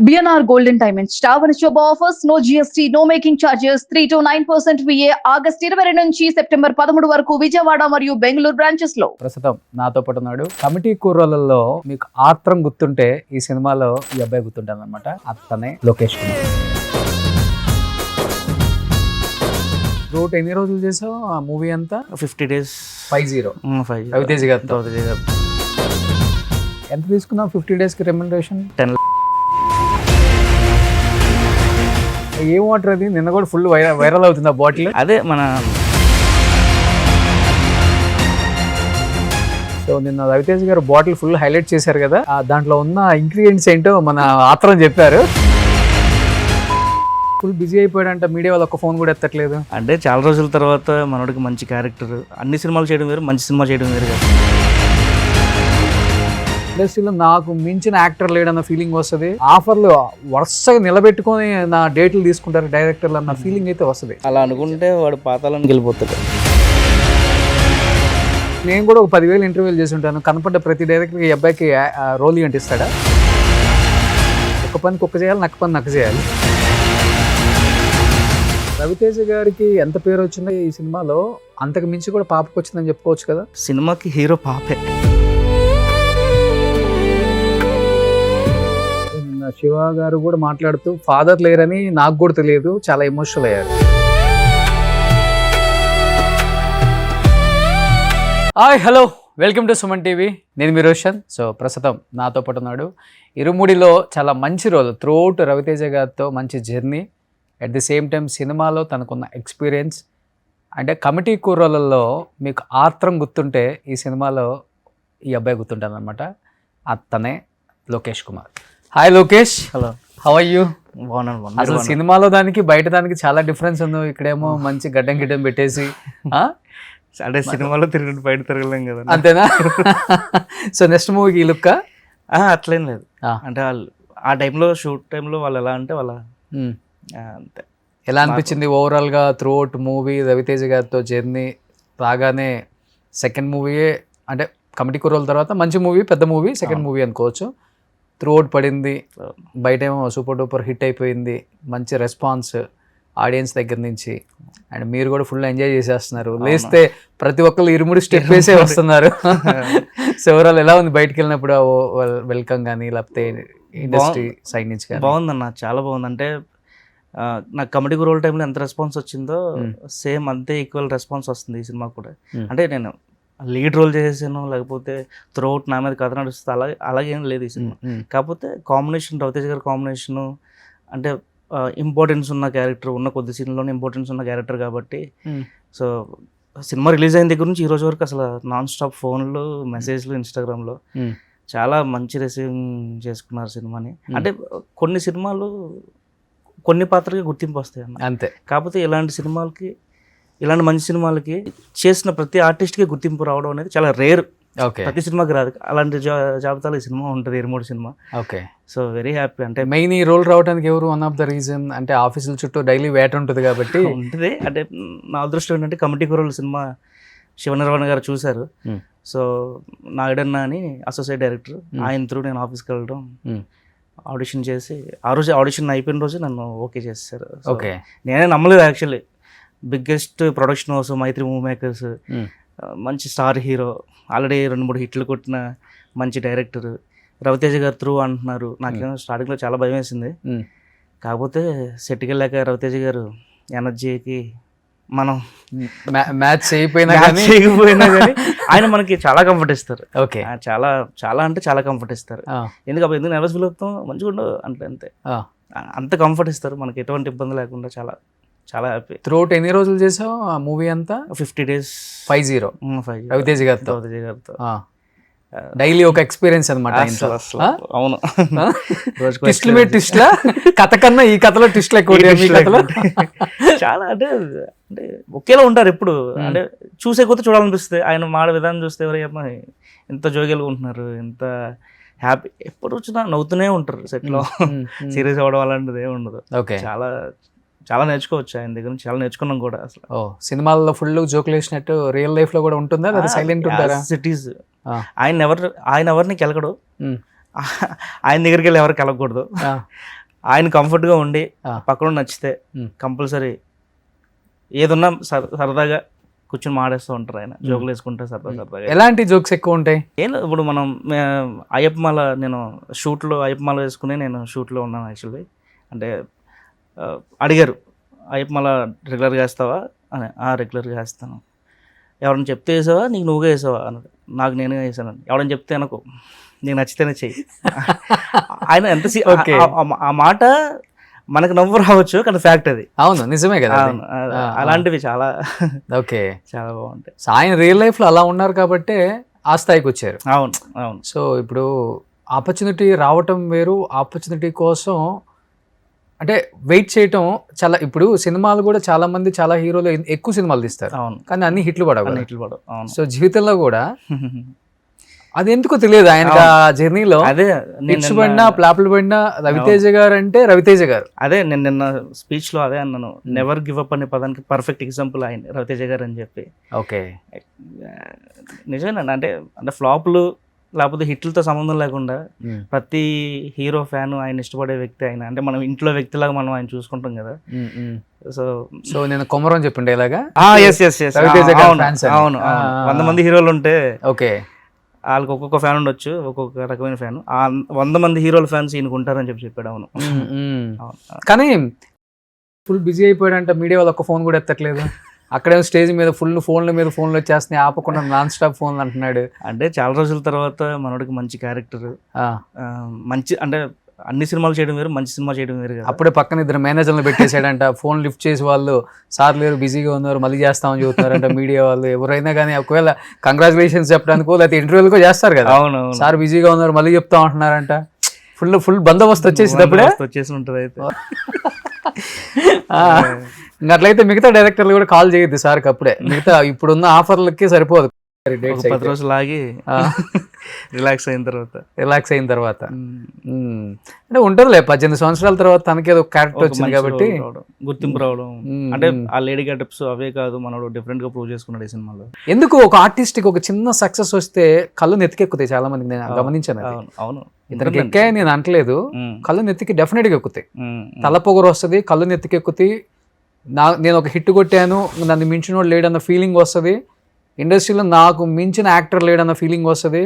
BNR Golden Diamonds Tower Job offers no GST, no making charges, 3 to 9% VA August 22 నుంచి September 13 వరకు విజయవాడ మరియు Bengaluru branches లో. ప్రస్తుతం నాతో పాటు ఉన్నాడు. కమిటీ కూరలలో మీకు ఆత్రం గుర్తుంటే ఈ సినిమాలో ఈ అబ్బాయి గుర్తుంటాను అనమాట. అతనే లోకేష్ కుమార్. రూట్ ఎన్ని రోజులు చేసావు ఆ మూవీ అంతా? 50 days. 50 రవితేజ గారితో. ఎంత తీసుకున్నావు 50 days కి రెమ్యునరేషన్? 10 ఏం వాటర్ అది? నిన్న కూడా ఫుల్ వైరల్ అవుతుంది ఆ బాటిల్. అదే మన సో నిన్న రవితేజ గారు బాటిల్ ఫుల్ హైలైట్ చేశారు కదా, దాంట్లో ఉన్న ఇంగ్రీడియంట్స్ ఏంటో మన ఆత్రం చెప్పారు. ఫుల్ బిజీ అయిపోయాడంట, మీడియా వాళ్ళు ఒక్క ఫోన్ కూడా ఎత్తట్లేదు. అంటే చాలా రోజుల తర్వాత మనోడికి మంచి క్యారెక్టర్, అన్ని సినిమాలు చేయడం వేరు, మంచి సినిమా చేయడం వేరు కదా. ఇండస్ట్రీలో నాకు మించిన యాక్టర్ లేడన్న ఫీలింగ్ వస్తుంది. ఆఫర్లు వరుసగా నిలబెట్టుకొని నా డేట్లు తీసుకుంటారు డైరెక్టర్లు అన్న ఫీలింగ్ అయితే వస్తుంది. అలా అనుకుంటే వాడు పాతాళానికి వెళ్ళిపోతాడు. నేను కూడా ఒక 10,000 ఇంటర్వ్యూలు చేసి ఉంటాను. కనపడ్డ ప్రతి డైరెక్టర్కి ఈ అబ్బాయికి రోల్ అంటిస్తాడా? ఒక పని కుక్క చేయాలి, నక్క పని నక్క చేయాలి. రవితేజ గారికి ఎంత పేరు వచ్చిందో ఈ సినిమాలో, అంతకు మించి కూడా పాపకు వచ్చిందని చెప్పుకోవచ్చు కదా. సినిమాకి హీరో పాపే. శివ గారు కూడా మాట్లాడుతూ ఫాదర్ లేరని నాకు కూడా తెలియదు, చాలా ఎమోషనల్ అయ్యారు. Hi, hello, welcome to Suman TV. నేను మీ రోషన్. సో ప్రస్తుతం నాతో పాటు ఉన్నాడు. ఇరుముడిలో చాలా మంచి రోల్, త్రూఅవుట్ రవితేజ గారితో మంచి journey, at the same time సినిమాలో తనకున్న ఎక్స్పీరియన్స్. అంటే కమిటీ కూరలలో మీకు ఆత్రం గుర్తుంటే ఈ సినిమాలో ఈ అబ్బాయి గుర్తుంటాను అనమాట. అతనే Lokesh Kumar. Hi Lokesh. Hello, how are you? బాగున్నాను. అసలు సినిమాలో దానికి బయట దానికి చాలా డిఫరెన్స్ ఉంది. ఇక్కడేమో మంచి గడ్డం పెట్టేసి, అంటే సినిమాలో తిరిగి బయట తిరగలేం కదా, అంతేనా? సో నెక్స్ట్ మూవీకి లుక్ అట్లేం లేదు. అంటే వాళ్ళు ఆ టైంలో, షూట్ టైంలో వాళ్ళు ఎలా అంటే వాళ్ళ అంతే. ఎలా అనిపించింది ఓవరాల్గా త్రూఅవుట్ మూవీ? రవితేజ గారితో జర్నీ రాగానే సెకండ్ మూవీయే, అంటే కమిటీ కూరల తర్వాత మంచి మూవీ, పెద్ద మూవీ, సెకండ్ మూవీ అనుకోవచ్చు. త్రూఅవుట్ పడింది, బయటేమో సూపర్ డూపర్ హిట్ అయిపోయింది, మంచి రెస్పాన్స్ ఆడియన్స్ దగ్గర నుంచి. అండ్ మీరు కూడా ఫుల్ ఎంజాయ్ చేసేస్తున్నారు. లేస్తే ప్రతి ఒక్కరు ఇరుముడి స్టెప్ వేసే వస్తున్నారు. సో ఓవరాల్ ఎలా ఉంది బయటకు వెళ్ళినప్పుడు వెల్కమ్ కానీ, లేకపోతే ఇండస్ట్రీ సైడ్ నుంచి కానీ? బాగుందన్న, చాలా బాగుంది. అంటే నాకు కమిటీ రోల్ టైంలో ఎంత రెస్పాన్స్ వచ్చిందో సేమ్ అంతే ఈక్వల్ రెస్పాన్స్ వస్తుంది ఈ సినిమా కూడా. అంటే నేను లీడ్ రోల్ చేసాను, లేకపోతే త్రూఅవుట్ నా మీద కథ నడుస్తుంది, అలాగేం లేదు ఈ సినిమా. కాకపోతే కాంబినేషన్, రవితేజ గారి కాంబినేషను, అంటే ఇంపార్టెన్స్ ఉన్న క్యారెక్టర్, ఉన్న కొద్ది సీన్లోనే ఇంపార్టెన్స్ ఉన్న క్యారెక్టర్ కాబట్టి. సో సినిమా రిలీజ్ అయిన దగ్గర నుంచి ఈ రోజు వరకు అసలు నాన్ స్టాప్ ఫోన్లు, మెసేజ్లు, ఇన్స్టాగ్రామ్లో చాలా మంచి రిసీవింగ్ చేసుకున్నారు సినిమాని. అంటే కొన్ని సినిమాలు కొన్ని పాత్రకి గుర్తింపు వస్తాయి అన్న, అంతే. కాకపోతే ఇలాంటి సినిమాలకి, ఇలాంటి మంచి సినిమాలకి చేసిన ప్రతి ఆర్టిస్ట్కి గుర్తింపు రావడం అనేది చాలా రేర్. ఓకే, ప్రతి సినిమాకి రాదు. అలాంటి జాబితాలో ఈ సినిమా ఉంటుంది, Irumudi cinema. Okay, so very happy. అంటే మెయిన్ ఈ రోల్ రావడానికి ఎవరు వన్ ఆఫ్ ద రీజన్? అంటే ఆఫీసుల చుట్టూ డైలీ వేట ఉంటుంది కాబట్టి ఉంటుంది. అంటే నా అదృష్టం ఏంటంటే కమిటీ కూరల సినిమా శివనిర్వాణ గారు చూశారు. సో నాయుడన్న అని అసోసియేట్ డైరెక్టర్, ఆయన త్రూ నేను ఆఫీస్కి వెళ్ళడం, ఆడిషన్ చేసి, ఆ రోజు ఆడిషన్ అయిపోయిన రోజు నన్ను ఓకే చేశారు. ఓకే, నేనే నమ్మలేదు యాక్చువల్లీ. బిగ్గెస్ట్ ప్రొడక్షన్ హౌస్ మైత్రి మూవీ మేకర్స్, మంచి స్టార్ హీరో, ఆల్రెడీ 2-3 హిట్లు కొట్టిన మంచి డైరెక్టర్, రవితేజ గారు త్రూ అంటున్నారు. నాకేమో స్టార్టింగ్లో చాలా భయం వేసింది. కాకపోతే సెట్కి వెళ్ళాక రవితేజ గారు ఎనర్జీకి మనం మ్యాచ్ చేయకపోయినా కానీ ఆయన మనకి చాలా కంఫర్ట్ ఇస్తారు. ఓకే, చాలా చాలా అంటే చాలా కంఫర్ట్ ఇస్తారు. ఎందుకు నర్వస్ ఫీల్ అవుతాం, మంచిగా ఉండవు అంటే అంతే, అంత కంఫర్ట్ ఇస్తారు మనకి, ఎటువంటి ఇబ్బంది లేకుండా. చాలా చాలా హ్యాపీ. త్రూఅవుట్ ఎన్ని రోజులు చేసావు ఆ మూవీ అంతా? 50 days. 50 రవితేజ గారితో. డైలీ ఒక ఎక్స్పీరియన్స్ అనమాట. అవును, ట్విస్ట్ల మీద ట్విస్ట్లా, కథ కన్నా ఈ కథలో ట్విస్ట్లు ఎక్కువ. చాలా అంటే అంటే ఒకేలా ఉంటారు ఎప్పుడు. అంటే చూసే కొత్త చూడాలనిపిస్తుంది. ఆయన మాట విధానం చూస్తే ఎవరైనా ఎంత జోగియల్గా ఉంటున్నారు, ఎంత హ్యాపీ, ఎప్పుడు వచ్చినా నవ్వుతూనే ఉంటారు సెట్లో. సీరియస్ అవ్వడం అలాంటిది ఏమి ఉండదు. ఓకే, చాలా చాలా నేర్చుకోవచ్చు ఆయన దగ్గర నుంచి, చాలా నేర్చుకున్నాం కూడా. అసలు సినిమాల్లో ఫుల్ జోకులు వేసినట్టు రియల్ లైఫ్ లో కూడా ఉంటుందా, లేదా సైలెంట్ ఉంటారా? సిటీస్ ఆయన ఎవరిని కెలకడు, ఆయన దగ్గరికి వెళ్ళి ఎవరు కలగకూడదు. ఆ, ఆయన కంఫర్ట్గా ఉండి ఆ. పక్కన నచ్చితే Hmm. కంపల్సరీ ఏదున్నా సరదాగా కూర్చొని మాడేస్తూ ఉంటారు ఆయన, జోకులు వేసుకుంటే సరదాగా. ఎలాంటి జోక్స్ ఎక్కువ ఉంటాయి? ఏం లేదు, ఇప్పుడు మనం అయ్యప్పమాల, నేను షూట్లో అయ్యప్పమాల వేసుకుని నేను షూట్లో ఉన్నాను యాక్చువల్లీ. అంటే అడిగారు, అయ్యప్పమాల రెగ్యులర్గా వేస్తావా అని. రెగ్యులర్గా వేస్తాను. ఎవరైనా చెప్తే వేసావా, నీకు నువ్వుగా వేసావా అన్నాడు. నాకు నేనే వేసాను. ఎవరైనా చెప్తే అనుకో, నీకు నచ్చితేనే చెయ్యి. ఆయన ఎంత Okay. ఆ మాట మనకు నవ్వు రావచ్చు, కానీ ఫ్యాక్ట్ అది. అవును, నిజమే కదా అది. అవును, అలాంటివి చాలా ఓకే. చాలా బాగుంటాయి. సో ఆయన రియల్ లైఫ్లో అలా ఉన్నారు కాబట్టి ఆ స్థాయికి వచ్చారు. అవును అవును. సో ఇప్పుడు ఆపర్చునిటీ రావటం వేరు, ఆపర్చునిటీ కోసం అంటే వెయిట్ చేయటం చాలా. ఇప్పుడు సినిమాలు కూడా చాలా మంది, చాలా హీరోలు ఎక్కువ సినిమాలు తీస్తారు అవును, కానీ అన్ని హిట్లు పడవు కదా. అన్నిట్లు పడవు. అవును. సో జీవితంలో కూడా అది ఎందుకో తెలియదు ఆయనకి ఆ జర్నీలో. అదే హిట్స్ పడినా ప్లాప్లు పడినా రవితేజ గారు అంటే రవితేజ గారు. అదే నేను నిన్న స్పీచ్లో అదే అన్నాను, నెవర్ గివ్ అప్ అనే పదానికి పర్ఫెక్ట్ ఎగ్జాంపుల్ ఆయన రవితేజ గారు అని చెప్పి. ఓకే. నిజమేనండి. అంటే అంటే ఫ్లాప్లు లేకపోతే హిట్లతో సంబంధం లేకుండా ప్రతి హీరో ఫ్యాన్ ఆయన ఇష్టపడే వ్యక్తి ఆయన. అంటే మనం ఇంట్లో వ్యక్తిలాగా మనం ఆయన చూసుకుంటాం కదా. సో సో నేను కొమరం చెప్పిండే ఇలాగా ఎస్ ఎస్ ఎస్ రవితేజ గారి fans అని. అవును అవును. 100 మంది హీరోలు ఉంటే ఓకే. వాళ్ళకి ఒక్కొక్క ఫ్యాన్ ఉండొచ్చు, ఒక్కొక్క రకమైన ఫ్యాన్. 100 మంది హీరోల ఫ్యాన్స్ ఈయనకు ఉంటారని చెప్పాడు. అవును అవును. కానీ ఫుల్ బిజీ అయిపోయాడంట, మీడియా వాళ్ళు ఒక్క ఫోన్ కూడా ఎత్తట్లేదు. అక్కడేమో స్టేజ్ మీద ఫోన్ల మీద ఫోన్లు వచ్చేస్తున్నాయి, ఆపకుండా నాన్ స్టాప్ ఫోన్లు అంటున్నాడు. అంటే చాలా రోజుల తర్వాత మనోడికి మంచి క్యారెక్టర్, మంచి అంటే అన్ని సినిమాలు చేయడం వేరు, మంచి సినిమా చేయడం వేరు కదా. అప్పుడే పక్కన ఇద్దరు మేనేజర్లు పెట్టేశాడంట. ఫోన్ లిఫ్ట్ చేసి వాళ్ళు, సార్ లేరు బిజీగా ఉన్నారు మళ్ళీ చేస్తామని చెబుతున్నారంట మీడియా వాళ్ళు. ఎవరైనా కానీ ఒకవేళ కంగ్రాచులేషన్స్ చెప్పడానికో లేకపోతే ఇంటర్వ్యూలకో చేస్తారు కదా, అవును సార్ బిజీగా ఉన్నారు మళ్ళీ చెప్తా ఉంటున్నారంట. ఫుల్ బందోబస్తు వచ్చేసి అప్పుడే వచ్చేసి ఉంటుంది. అయితే ఇంకా అట్లయితే మిగతా డైరెక్టర్లు కూడా కాల్ చేయొద్దు సార్కి అప్పుడే. మిగతా ఇప్పుడున్న ఆఫర్లకి సరిపోదు. 10 రోజులు ఆగి రిలాక్స్ అయిన తర్వాత అంటే ఉంటుందిలే. 18 సంవత్సరాల తర్వాత తనకేదో క్యారెక్టర్ వచ్చింది కాబట్టి గుర్తింపు రావడం. అంటే ఆ లేడీ గెటప్స్ అవే కాదు, మనోడు డిఫరెంట్ గా ప్రూవ్ చేసుకున్నాడు ఈ సినిమాలో. ఎందుకు ఒక ఆర్టిస్ట్ కి ఒక చిన్న సక్సెస్ వస్తే కళ్ళు నెత్తికెక్కుతాయి చాలా మందికి. నేను గమనించాను. అవును, ఇతనికి ఎక్కాయని నేను అంటలేదు, కళ్ళు నెత్తికి డెఫినెట్ గా ఎక్కుతాయి. తలపొగరు వస్తుంది, కళ్ళు నెత్తికెక్కుతాయి. నేను ఒక హిట్ కొట్టాను, నన్ను మించినోడు లేడన్న ఫీలింగ్ వస్తుంది. ఇండస్ట్రీలో నాకు మించిన యాక్టర్ లేడన్న ఫీలింగ్ వస్తుంది.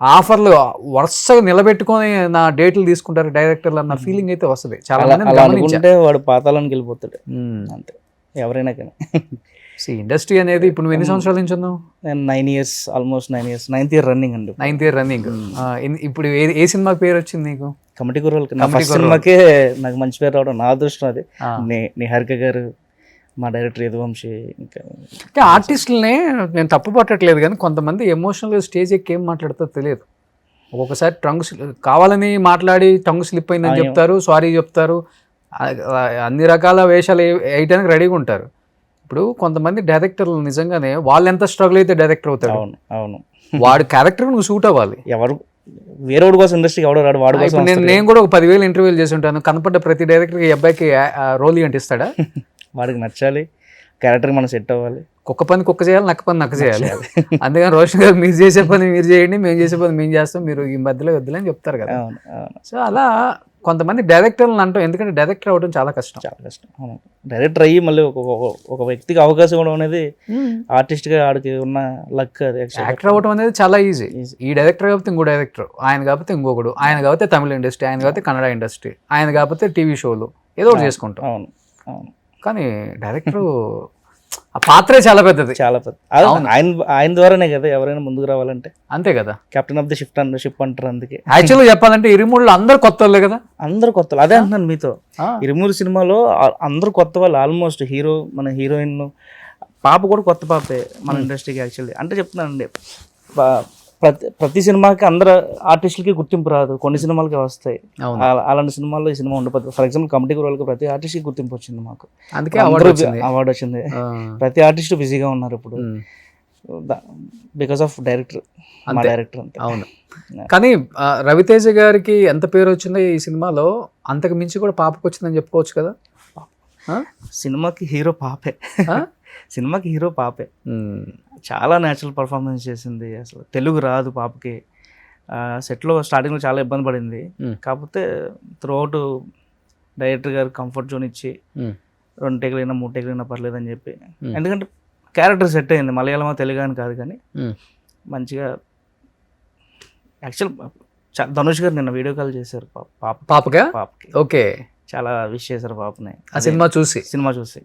ఆఫర్లు వరుసగా నిలబెట్టుకొని నా డేట్లు తీసుకుంటారు డైరెక్టర్లు అన్న ఫీలింగ్ అయితే వస్తుంది. చాలా మంది అనుకుంటే వాడు పాతాళానికి వెళ్ళిపోతాడు అంతే, ఎవరైనా కానీ. ఇండస్ట్రీ అనేది ఇప్పుడు నువ్వు ఎన్ని సంవత్సరాల నుంచి ఉన్నావు? నేను 9 years, almost 9 years, 9th year running అండి. 9th year running. ఇప్పుడు ఏ సినిమాకి పేరు వచ్చింది నీకు? కమిటీ కుర్రోళ్ళకి. నా ఫస్ట్ సినిమాకే నాకు మంచి పేరు రావడం నా అదృష్టం. అది నిహారిక గారు, మా డైరెక్టర్ యదువంశీ. ఇంకా ఆర్టిస్టులనే నేను తప్పు పట్టట్లేదు కానీ కొంతమంది ఎమోషనల్ స్టేజ్ ఎక్కి ఏం మాట్లాడుతారో తెలియదు. ఒక్కొక్కసారి కావాలని మాట్లాడి టంగ్ స్లిప్ అయిందని చెప్తారు, సారీ చెప్తారు, అన్ని రకాల వేషాలు వేయడానికి రెడీగా ఉంటారు. ఇప్పుడు కొంతమంది డైరెక్టర్లు నిజంగానే వాళ్ళు ఎంత స్ట్రగుల్ అయితే డైరెక్టర్ అవుతాడు. అవును అవును. వాడి క్యారెక్టర్ నువ్వు సూట్ అవ్వాలి. ఎవరు వేరే వాడి కోసం ఇండస్ట్రీకి ఎవడో రాడు, వాడి కోసం. నేను కూడా ఒక 10,000 ఇంటర్వ్యూలు చేసి ఉంటాను. కనపడ్డ ప్రతి డైరెక్టర్కి ఈ అబ్బాయికి రోల్ అంటిస్తాడా? వాడికి నచ్చాలి, క్యారెక్టర్ మనం సెట్ అవ్వాలి. కుక్క పని కుక్క చేయాలి, నక్క పని నక్క చేయాలి. అందుకని రోషన్ గారు మీరు చేసే పని మీరు చేయండి, మేము చేసే పని మేము చేస్తాం, మీరు ఈ మధ్యలో వద్దులని చెప్తారు కదా. సో అలా కొంతమంది డైరెక్టర్లను అంటాం, ఎందుకంటే డైరెక్టర్ అవ్వడం చాలా కష్టం. డైరెక్టర్ అయ్యి మళ్ళీ ఒక వ్యక్తికి అవకాశం ఇవ్వడం అనేది ఆర్టిస్ట్గా ఆడికి ఉన్న లక్. యాక్టర్ అవ్వడం అనేది చాలా ఈజీ. ఈ డైరెక్టర్ కాకపోతే ఇంకో డైరెక్టర్, ఆయన కాకపోతే ఇంకొకడు, ఆయన కాకపోతే తమిళ ఇండస్ట్రీ, ఆయన కాకపోతే కన్నడ ఇండస్ట్రీ, ఆయన కాకపోతే టీవీ షోలు, ఏదో ఒకటి చేసుకుంటాం. అవును అవును. కానీ డైరెక్టర్ ఆ పాత్రే చాలా పెద్దది, చాలా పెద్ద. ఆయన ద్వారానే కదా ఎవరైనా ముందుకు రావాలంటే. అంతే కదా, కెప్టెన్ ఆఫ్ ది షిప్ అంటారు. అందుకే యాక్చువల్గా చెప్పాలంటే ఇరుమూరులో అందరు కొత్త వాళ్ళే కదా. అందరు కొత్త వాళ్ళు. అదే అంటున్నాను మీతో, ఇరుమూరు సినిమాలో అందరూ కొత్త వాళ్ళు. ఆల్మోస్ట్ హీరో, మన హీరోయిన్ పాప కూడా కొత్త పాపే మన ఇండస్ట్రీకి. యాక్చువల్లీ అంటే చెప్తున్నానండి, ప్రతి సినిమాకి అందరు ఆర్టిస్టులకి గుర్తింపు రాదు, కొన్ని సినిమాలకి వస్తాయి. అలాంటి సినిమాల్లో ఈ సినిమా ఉండదు. ఫర్ ఎగ్జాంపుల్ కమిటీ కుర్రోళ్ళకి ప్రతి ఆర్టిస్ట్కి గుర్తింపు వచ్చింది, మాకు అందుకే అవార్డు వచ్చింది. ప్రతి ఆర్టిస్ట్ బిజీగా ఉన్నారు ఇప్పుడు బికాస్ ఆఫ్ డైరెక్టర్, మా డైరెక్టర్ అంతే. అవును. కానీ రవితేజ గారికి ఎంత పేరు వచ్చిందో ఈ సినిమాలో, అంతకు మించి కూడా పాపకు వచ్చిందని చెప్పుకోవచ్చు కదా. సినిమాకి హీరో పాపే, సినిమాకి హీరో పాపే. చాలా న్యాచురల్ పర్ఫార్మెన్స్ చేసింది. అసలు తెలుగు రాదు పాపకి, సెట్లో స్టార్టింగ్లో చాలా ఇబ్బంది పడింది. Hmm. కాకపోతే త్రూఅవుట్ డైరెక్టర్ గారు కంఫర్ట్ జోన్ ఇచ్చి 2 టేకులు అయినా 3 టేకులు అయినా పర్లేదు అని చెప్పి, ఎందుకంటే క్యారెక్టర్ సెట్ అయింది. మలయాళమో తెలుగు అని కాదు కానీ మంచిగా. యాక్చువల్ ధనుష్ గారు నిన్న వీడియో కాల్ చేశారు పాపకి. ఓకే, చాలా విష్ చేశారు పాపని ఆ సినిమా చూసి.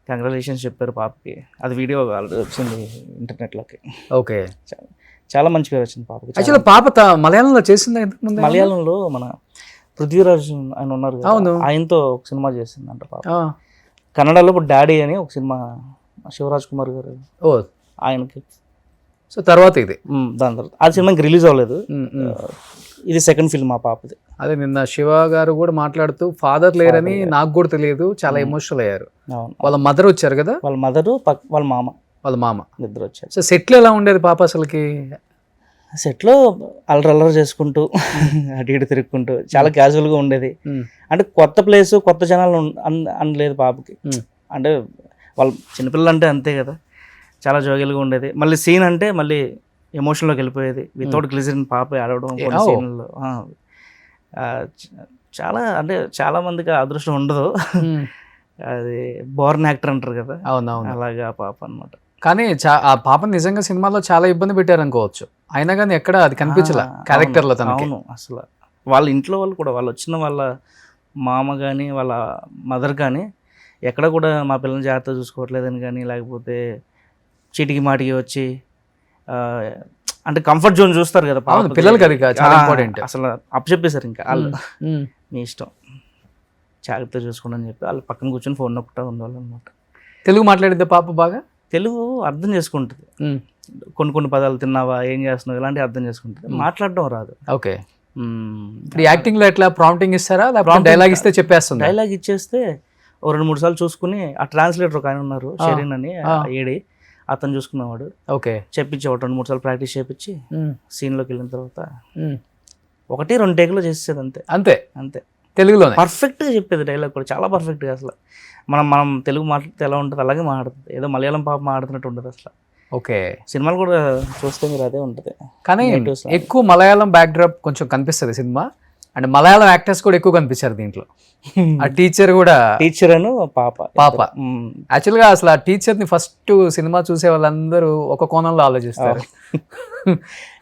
కంగ్రాచులేషన్స్ చెప్పారు పాపకి. అది వీడియో వచ్చింది ఇంటర్నెట్లోకి. ఓకే, చాలా మంచి పేరు వచ్చింది పాపకి. యాక్చువల్లీ పాప మలయాళంలో చేసిందా ఇంతకు ముందు? మలయాళంలో మన పృథ్వీరాజ్ ఆయన ఉన్నారు కదా, అవును, ఆయనతో ఒక సినిమా చేసిందంట పాప. కన్నడలో ఇప్పుడు డాడీ అని ఒక సినిమా శివరాజ్ కుమార్ గారు ఆయనకి. సో తర్వాత ఇది దాని తర్వాత ఆ సినిమాకి రిలీజ్ అవ్వలేదు. ఇది సెకండ్ ఫిల్మ్ ఆ పాపది. అదే నిన్న శివ గారు కూడా మాట్లాడుతూ ఫాదర్ లేరని నాకు కూడా తెలియదు, చాలా ఎమోషనల్ అయ్యారు. వాళ్ళ మదర్ వచ్చారు కదా, వాళ్ళ మదరు వాళ్ళ మామ ఇద్దరు వచ్చారు. సో సెట్లు ఎలా ఉండేది పాప అసలుకి? సెట్లో అల్లరి చేసుకుంటూ అటు ఇటు తిరుగుకుంటూ చాలా క్యాజువల్గా ఉండేది. అంటే కొత్త ప్లేస్ కొత్త జనాలు అనలేదు పాపకి. అంటే వాళ్ళ చిన్నపిల్లలు అంటే అంతే కదా, చాలా జోగిల్గా ఉండేది. మళ్ళీ సీన్ అంటే మళ్ళీ ఎమోషన్లోకి వెళ్ళిపోయేది. వితౌట్ గ్లిజరిన్ పాప ఆడవడం కొన్ని సీన్లలో చాలా, అంటే చాలా మందికి అదృష్టం ఉండదు. అది బోర్న్ యాక్టర్ అంటారు కదా, అవునవును, అలాగా పాప అనమాట. కానీ ఆ పాప నిజంగా సినిమాలో చాలా ఇబ్బంది పెట్టారు అనుకోవచ్చు, అయినా కానీ ఎక్కడ అది కనిపించలే క్యారెక్టర్ లో తనకి. అవును, అసలు వాళ్ళ ఇంట్లో వాళ్ళు కూడా, వాళ్ళు వచ్చిన వాళ్ళ మామ కానీ వాళ్ళ మదర్ కానీ ఎక్కడ కూడా మా పిల్లల్ని జాగ్రత్తగా చూసుకోవట్లేదని కానీ, లేకపోతే చీటికి మాటికి వచ్చి అంటే కంఫర్ట్ జోన్ చూస్తారు కదా పిల్లలకి, అది చాలా ఇంపార్టెంట్. అసలు అప్పచెప్పేశారు ఇంకా వాళ్ళు, మీ ఇష్టం జాగ్రత్తగా చూసుకోండి అని చెప్పి వాళ్ళు పక్కన కూర్చొని ఫోన్ నొక్కుతా ఉండేవాళ్ళు అనమాట. తెలుగు మాట్లాడిద్దా పాప బాగా? తెలుగు అర్థం చేసుకుంటుంది. కొన్ని పదాలు తిన్నావా, ఏం చేస్తున్నావు, ఇలాంటివి అర్థం చేసుకుంటుంది. మాట్లాడడం రాదు. ఓకే, ఇప్పుడు యాక్టింగ్ లో ఎట్లా ప్రాంప్టింగ్ ఇస్తారా, లేకపోతే డైలాగ్ ఇస్తే చెప్పేస్తుంది? డైలాగ్ ఇచ్చేస్తే 2-3 సార్లు చూసుకుని, ఆ ట్రాన్స్లేటర్ ఒక ఆయన ఉన్నారు షెరీన్ అని, ఏడి అతను చూసుకున్నవాడు. ఓకే, చెప్పించేవాడు 2-3 సార్లు ప్రాక్టీస్ చేయించి సీన్లోకి వెళ్ళిన తర్వాత 1-2 టేకులో చేసేది అంతే అంతే అంతే. తెలుగులో పర్ఫెక్ట్గా చెప్పేది డైలాగ్ కూడా చాలా పర్ఫెక్ట్గా. అసలు మనం తెలుగు మాట్లాడితే ఎలా ఉంటుంది అలాగే మాట్లాడుతుంది, ఏదో మలయాళం పాప మాట్లాడుతున్నట్టు ఉంటుంది అసలు. ఓకే, సినిమాలు కూడా చూస్తే మీరు అదే ఉంటుంది. కానీ ఎక్కువ మలయాళం బ్యాక్డ్రాప్ కొంచెం కనిపిస్తుంది సినిమా, అండ్ మలయాళం యాక్టర్స్ కూడా ఎక్కువ కనిపించారు దీంట్లో. ఆ టీచర్ కూడా, టీచర్ అను పాప యాక్చువల్గా అసలు ఆ టీచర్ ని ఫస్ట్ సినిమా చూసే వాళ్ళందరూ ఒక కోణంలో ఆలోచిస్తారు.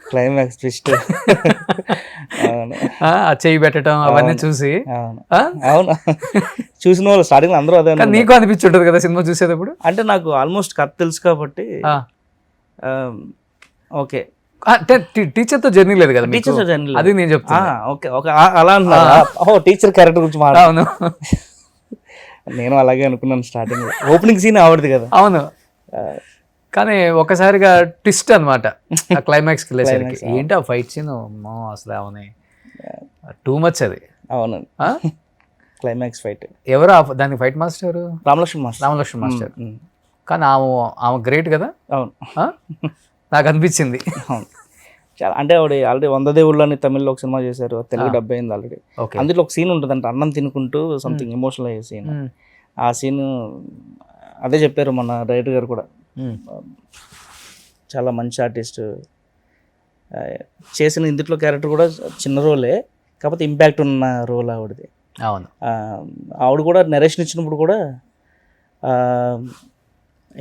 క్లైమాక్స్ ట్విస్ట్, చెయ్యి పెట్టడం అవన్నీ చూసి. అవును, చూసిన వాళ్ళు స్టార్టింగ్ అందరూ అదే. నీకు అనిపించుంటది కదా సినిమా చూసేటప్పుడు? అంటే నాకు ఆల్మోస్ట్ కథ తెలుసు కాబట్టి ఓకే. టీచర్ తో జర్నీ లేదు కదా, టీచర్ తో జర్నీ అది నేను చెప్తాను. ఓకే ఓకే, అలా అన్నా టీచర్ క్యారెక్టర్ గురించి మాట్లాడు. నేను అలాగే అనుకున్నాను స్టార్టింగ్. ఓపెనింగ్ సీన్ ఆవిడది కదా. అవును, కానీ ఒకసారిగా ట్విస్ట్ అనమాట ఆ క్లైమాక్స్కి వెళ్ళేసరికి. ఏంటి ఆ ఫైట్ సీన్ అసలు అవునే టూ మచ్ అది. అవును, క్లైమాక్స్ ఫైట్. ఎవరు దానికి ఫైట్ మాస్టర్? రామలక్ష్మణ్ మాస్టర్. కానీ ఆమె గ్రేట్ కదా. అవును, నాకు అనిపించింది. అవును, చాలా. అంటే ఆవిడ ఆల్రెడీ 100 దేవుళ్ళు అని తమిళ్లో ఒక సినిమా చేశారు, తెలుగు డబ్ అయింది ఆల్రెడీ. అందులో ఒక సీన్ ఉంటుంది అంటే అన్నం తినుకుంటూ సంథింగ్ ఎమోషనల్ అయ్యే సీన్. ఆ సీన్ అదే చెప్పారు మన డైరెక్టర్ గారు కూడా. చాలా మంచి ఆర్టిస్ట్ చేసిన ఇందులో క్యారెక్టర్ కూడా చిన్న రోలే, కాకపోతే ఇంపాక్ట్ ఉన్న రోల్ ఆవిడది. అవును, ఆవిడ కూడా నెరేషన్ ఇచ్చినప్పుడు కూడా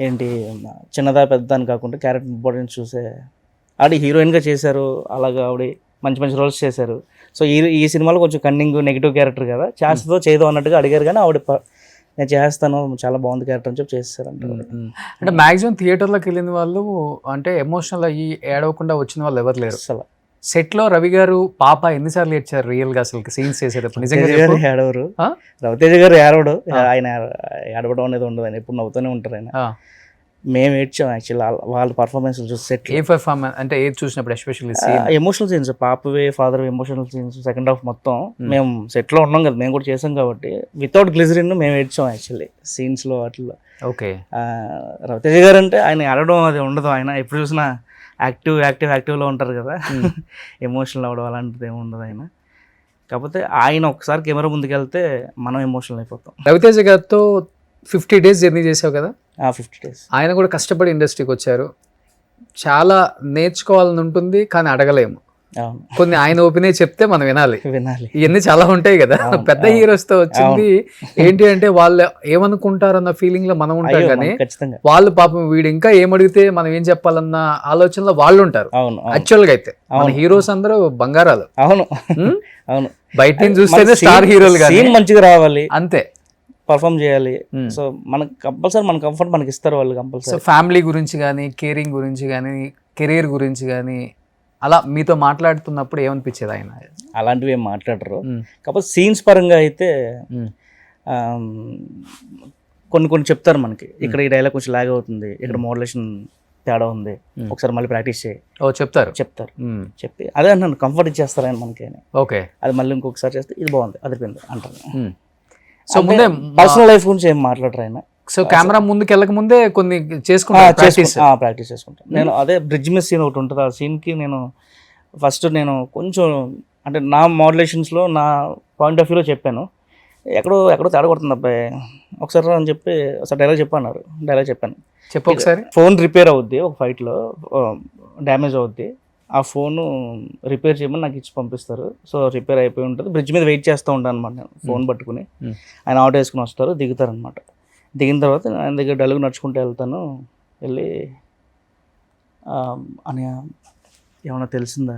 ఏంటి చిన్నదా పెద్ద అని కాకుండా క్యారెక్టర్ ఇంపార్టెన్స్ చూసే ఆవిడ హీరోయిన్గా చేశారు. అలాగా ఆవిడ మంచి మంచి రోల్స్ చేశారు. సో ఈ సినిమాలో కొంచెం కన్నింగ్ నెగిటివ్ క్యారెక్టర్ కదా, చేస్తుందో చేయదో అన్నట్టుగా అడిగారు. కానీ ఆవిడ నేను చేస్తాను, చాలా బాగుంది క్యారెక్టర్ అని చెప్పి చేస్తారంట. అంటే మ్యాక్సిమం థియేటర్లోకి వెళ్ళిన వాళ్ళు అంటే ఎమోషనల్ అయ్యి ఏడవకుండా వచ్చిన వాళ్ళు ఎవరు లేరు అసలు. సెట్ లో రవి గారు పాప ఎన్నిసార్లు ఏడ్చారు రియల్ గా అసలు సీన్స్ చేసేటప్పుడు? నిజంగా ఏడవరు, రవితేజ గారు ఏడవడు. ఆయన ఏడవడం అనేది ఉండదు, ఆయన ఎప్పుడు నవ్వుతూనే ఉంటారు. ఆయన మేము ఏడ్చాం యాక్చువల్లీ వాళ్ళ పర్ఫార్మెన్స్ చూసి. సెట్ ఏ పర్ఫార్మెన్స్ అంటే ఏది చూసినప్పుడు ఎస్పెషల్లీ ఎమోషనల్ సీన్స్, పాపవే father emotional scenes second half మొత్తం మేము సెట్లో ఉన్నాం కదా, మేము కూడా చేసాం కాబట్టి వితౌట్ గ్లిజరిన్ మేము ఏడ్చాం యాక్చువల్లీ సీన్స్లో వాటిల్లో. ఓకే, రవితేజ గారు అంటే ఆయన ఆడడం అది ఉండదు, ఆయన ఎప్పుడు చూసినా యాక్టివ్లో ఉంటారు కదా. ఎమోషనల్ అవ్వడం అలాంటిది ఏమి ఉండదు ఆయన. కాకపోతే ఆయన ఒకసారి కెమెరా ముందుకెళ్తే మనం ఎమోషనల్ అయిపోతాం. రవితేజ గారితో 50 days జర్నీ చేసావు కదా. 50 days ఆయన కూడా కష్టపడి ఇండస్ట్రీకి వచ్చారు. చాలా నేర్చుకోవాలని ఉంటుంది కానీ అడగలేము. అవును, కొన్ని ఆయన ఒపీనియన్ చెప్తే మనం వినాలి. వినాలి. ఇవన్నీ చాలా ఉంటాయి కదా. అవును, పెద్ద అవును. హీరోస్ తో వచ్చింది ఏంటి అంటే వాళ్ళు ఏమనుకుంటారన్న ఫీలింగ్ లో మనం ఉంటాం అయ్యో, కానీ ఖచ్చితంగా. వాళ్ళు పాపం వీడు ఇంకా ఏమడిగితే మనం ఏం చెప్పాలన్న ఆలోచనలో వాళ్ళు ఉంటారు. అవును, అవును, యాక్చువల్ గా అయితే మన అవును. హీరోస్ అందరూ బంగారాలు. అవును, ఉమ్? అవును. బయట నుంచి చూస్తేనే స్టార్ హీరోలు కానీ సీన్ మంచిగా రావాలి, అంతే. పర్ఫామ్ చేయాలి. ఉమ్. సో మనకి కంపల్సరీ మన కంఫర్ట్ మనకి ఇస్తారు వాళ్ళు సో కంపల్సరీ. ఫ్యామిలీ గురించి కానీ, కేరింగ్ గురించి కానీ, కెరీర్ గురించి కానీ అలా మీతో మాట్లాడుతున్నప్పుడు ఏమనిపించేది ఆయన? అలాంటివి ఏం మాట్లాడరు. ఉమ్, కాకపోతే సీన్స్ పరంగా అయితే ఉమ్, ఆమ్, కొన్ని కొన్ని చెప్తారు మనకి, ఇక్కడ ఈ డైలాగ్ కొంచెం లాగ్ అవుతుంది, ఇక్కడ మోడ్యులేషన్ తేడా ఉంది, ఒకసారి మళ్ళీ ప్రాక్టీస్ చేయి ఓ చెప్తారు. చెప్తారు. చెప్పి అదే నన్ను కంఫర్ట్ ఇచ్చేస్తారు ఆయన మనకి. ఓకే. అది మళ్ళీ ఇంకొకసారి చేస్తే ఇది బాగుంది, అదిపోయింది అంటారు. సో ముందే పర్సనల్ లైఫ్ గురించి ఏం మాట్లాడరు ఆయన. సో కెమెరా ముందుకు వెళ్ళక ముందే కొన్ని చేసుకుంటారు ప్రాక్టీస్. ప్రాక్టీస్ చేసుకుంటాను నేను. అదే బ్రిడ్జ్ మిస్ సీన్ ఒకటి ఉంటుంది, ఆ సీన్కి నేను ఫస్ట్ నేను కొంచెం అంటే నా మోడ్యులేషన్స్లో నా పాయింట్ ఆఫ్ వ్యూలో చెప్పాను, ఎక్కడో ఎక్కడో తేడా కొడుతుంది అబ్బాయి, ఒకసారి రా అని చెప్పి ఒకసారి డైలాగ్ చెప్పన్నారు. డైలాగ్ చెప్పాను, చెప్పు ఒకసారి. ఫోన్ రిపేర్ అవుద్ది ఒక ఫైట్లో, డ్యామేజ్ అవుద్ది, ఆ ఫోను రిపేర్ చేయమని నాకు ఇచ్చి పంపిస్తారు. సో రిపేర్ అయిపోయి ఉంటుంది, బ్రిడ్జ్ మీద వెయిట్ చేస్తూ ఉంటాను అనమాట నేను ఫోన్ పట్టుకుని. ఆయన ఆటో వేసుకుని వస్తారు, దిగుతారనమాట. దిగిన తర్వాత ఆయన దగ్గర డల్గా నడుచుకుంటూ వెళ్తాను. వెళ్ళి అని ఏమన్నా తెలిసిందా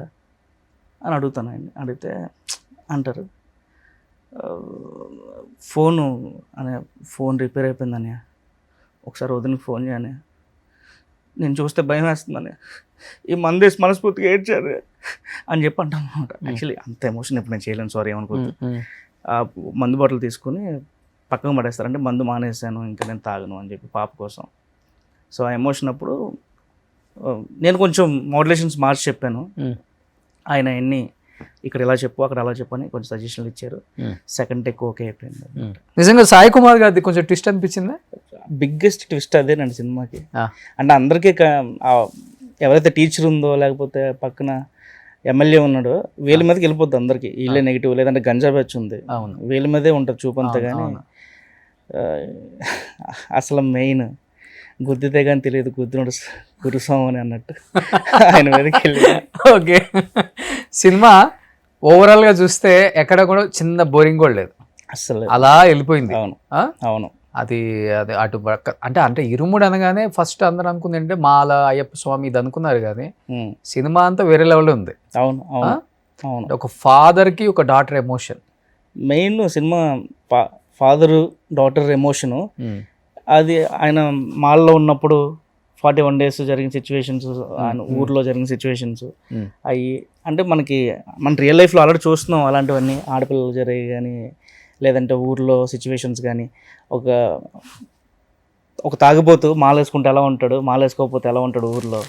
అని అడుగుతాను ఆయన. అడిగితే అంటారు, ఫోన్ రిపేర్ అయిపోయిందని, ఒకసారి వదిలికి ఫోన్ చేయని, నేను చూస్తే భయం వేస్తుందని, ఈ మందేసి మనస్ఫూర్తిగా ఏడ్చారు అని చెప్పి అంటాను అనమాట. యాక్చువల్లీ అంత ఎమోషన్ ఇప్పుడు నేను చేయలేను, సారీ ఏమనుకోవద్దు. ఆ మందు బాటిల్ తీసుకుని పక్కన పడేస్తారు, అంటే మందు మానేసాను ఇంకా నేను తాగను అని చెప్పి పాప కోసం. సో ఆ ఎమోషన్ అప్పుడు నేను కొంచెం మోడ్యులేషన్స్ మార్చి చెప్పాను. ఆయన ఎన్ని ఇక్కడ ఇలా చెప్పు అక్కడ అలా చెప్పు అని కొంచెం సజెషన్లు ఇచ్చారు. సెకండ్ టేక్ ఓకే అయిపోయింది. నిజంగా సాయి కుమార్ గారిది కొంచెం ట్విస్ట్ అనిపించిందా? బిగ్గెస్ట్ ట్విస్ట్ అదేనండి సినిమాకి. అంటే అందరికీ ఎవరైతే టీచర్ ఉందో లేకపోతే పక్కన ఎమ్మెల్యే ఉన్నాడో వీళ్ళ మీదకి వెళ్ళిపోద్ది అందరికి, వీళ్ళే నెగిటివ్, లేదంటే గంజా బ్యాచ్ ఉంది వీళ్ళ మీదే ఉంటుంది చూపంతా. కానీ అసలు మెయిన్ గుద్దితే కానీ తెలియదు గుద్దినోడు గురుస్వామి అన్నట్టు ఆయన మీదకి వెళ్ళి. ఓకే. సినిమా ఓవరాల్ గా చూస్తే ఎక్కడ కూడా చిన్న బోరింగ్ కూడా లేదు, అసలు అలా వెళ్ళిపోయింది. అవును, అవును. అది అది అటు అంటే ఇరుముడు అనగానే ఫస్ట్ అందరూ అనుకుంది అంటే మాల అయ్యప్ప స్వామి ఇది అనుకున్నారు, కానీ సినిమా అంతా వేరే లెవెల్ ఉంది. అవును, అవును, అవును. ఒక ఫాదర్ కి ఒక daughter emotion main cinema. Father daughter emotion అది ఆయన మాల్లో ఉన్నప్పుడు 41 days జరిగిన సిచ్యువేషన్స్, ఆయన ఊర్లో జరిగిన సిచ్యువేషన్స్ అవి అంటే మన రియల్ లైఫ్లో ఆల్రెడీ చూస్తున్నాం అలాంటివన్నీ. ఆడపిల్లలు జరిగే కానీ లేదంటే ఊర్లో సిచ్యువేషన్స్ కానీ, ఒక తాగుబోతు మాల వేసుకుంటే ఎలా ఉంటాడు, మాల వేసుకోకపోతే ఎలా ఉంటాడు ఊర్లో,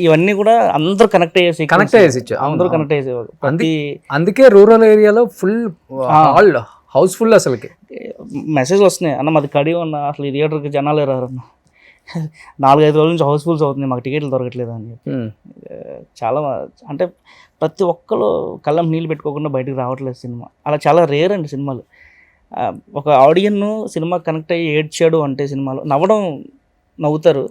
ఇవన్నీ కూడా అందరూ కనెక్ట్ అయ్యేసి అందరూ కనెక్ట్ అయ్యేసి. అందుకే రూరల్ ఏరియాలో ఫుల్ హౌస్ఫుల్. అసలుకి మెసేజ్ వస్తున్నాయి, అన్న మాది కడి ఉన్న అసలు ఈ థియేటర్కి జనాలే రారన్న, 4-5 రోజుల నుంచి హౌస్ఫుల్స్ అవుతుంది, మాకు టికెట్లు దొరకట్లేదు అని చెప్పి. చాలా అంటే ప్రతి ఒక్కరు కళ్ళం నీళ్ళు పెట్టుకోకుండా బయటకు రావట్లేదు సినిమా. అలా చాలా రేర్ అండి సినిమాలు. ఒక ఆడియన్ సినిమా కనెక్ట్ అయ్యి ఏడ్చాడు అంటే సినిమాలో నవ్వుతారు,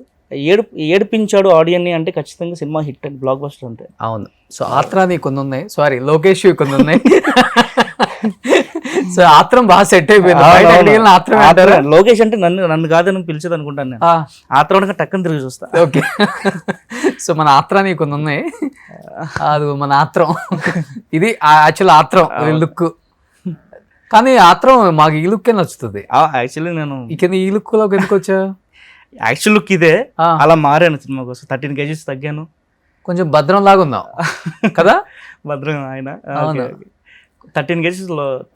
ఏడిపించాడు ఆడియన్ని అంటే ఖచ్చితంగా సినిమా హిట్ అండి, బ్లాక్ బస్టర్ అంటే. అవును. సో ఆత్రాని కొన్ని ఉన్నాయి, సారీ లోకేష్ కొన్ని ఉన్నాయి. సో ఆత్రం బాగా సెట్ అయిపోయింది. లోకేష్ అంటే నన్ను కాదని పిలిచేది అనుకుంటాను నేను. ఆత్రం టక్కని తిరిగి చూస్తా. ఓకే. సో మన ఆత్రాని కొన్ని ఉన్నాయి, అది మన ఆత్రం. ఇది యాక్చువల్ ఆత్రం లుక్, కానీ ఆత్రం మాకు ఈ లుక్కే నచ్చుతుంది. యాక్చువల్లీ నేను ఈ లుక్ లోకి ఎందుకు వచ్చా? యాక్చువల్ లుక్ ఇదే, అలా మారాను సినిమా కోసం. 13 kgs తగ్గాను, కొంచెం భద్రం లాగా ఉన్నాం కదా. భద్రం ఆయన 13 kgs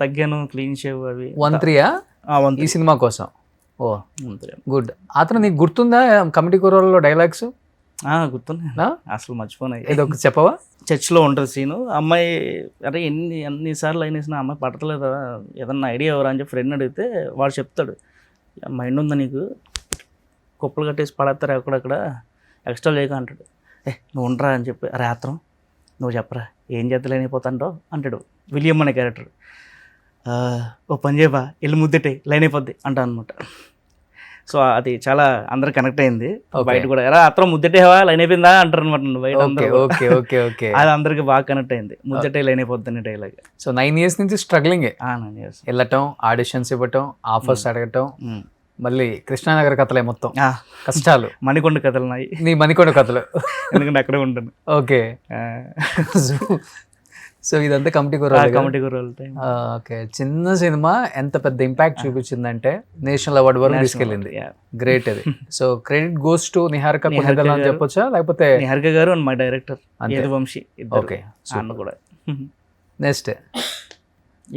తగ్గాను, క్లీన్ షేవ్ అవి. 1-3 ఈ సినిమా కోసం. ఓ గుడ్. అతను నీకు గుర్తుందా కమిటీ కూరల్లో డైలాగ్స్? గుర్తున్నా, అసలు మర్చిపోయినాయి. ఏదో ఒక చెప్పవా? చర్చ్లో ఉంటుంది సీను, అమ్మాయి అరే ఎన్నిసార్లు అయినేసిన అమ్మాయి పడతలేదా, ఏదన్నా ఐడియా ఎవరా అని చెప్పి ఫ్రెండ్ అడిగితే వాడు చెప్తాడు, మైండ్ ఉందా నీకు, కుప్పలు కట్టేసి పడతారు అక్కడక్కడ, ఎక్స్ట్రా లేక అంటాడు. నువ్వు ఉండరా అని చెప్పి, అరే ఆత్రం నువ్వు చెప్పరా ఏం చేతలేనిపోతాండో అంటాడు విలియం అనే క్యారెక్టర్. ఓ పని చేయబా వెళ్ళి ముద్దటే లైన్ అయిపోద్ది అంటా అనమాట. సో అది చాలా అందరు కనెక్ట్ అయింది. Okay. బయట కూడా ఎలా అత్రం ముద్దటేవా లైన్ అయిపోయిందా అంటారు అనమాట బయట ఓకే అందరూ. Okay okay okay. అది అందరికి బాగా కనెక్ట్ అయింది. ముద్దటే లైన్ అయిపోతుంది డైలాగ్. సో 9 years నుంచి స్ట్రగ్లింగ్ yes. వెళ్ళటం, ఆడిషన్స్ ఇవ్వటం, ఆఫర్స్ అడగటం, మళ్ళీ కృష్ణానగర్ కథలే మొత్తం కష్టాలు. మణికొండ కథలు నాయి, నీ మణికొండ కథలు. ఎందుకంటే అక్కడే ఉంటాను. ఓకే. సో ఇదంతా కమిటీ కుర్రాళ్ళు. కమిటీ గుర్రాలు టైం. ఓకే. చిన్న సినిమా ఎంత పెద్ద ఇంపాక్ట్ చూపించిందంటే నేషనల్ అవార్డు వరకు తీసుకెళ్ళింది. గ్రేట్ అది. So credit goes to Niharika Konidela అని చెప్పొచ్చా, లేకపోతే నిహారిక గారు అండ్ మా డైరెక్టర్ అంతే. యదువంశీ ఓకే. అన్న కూడా. నెక్స్ట్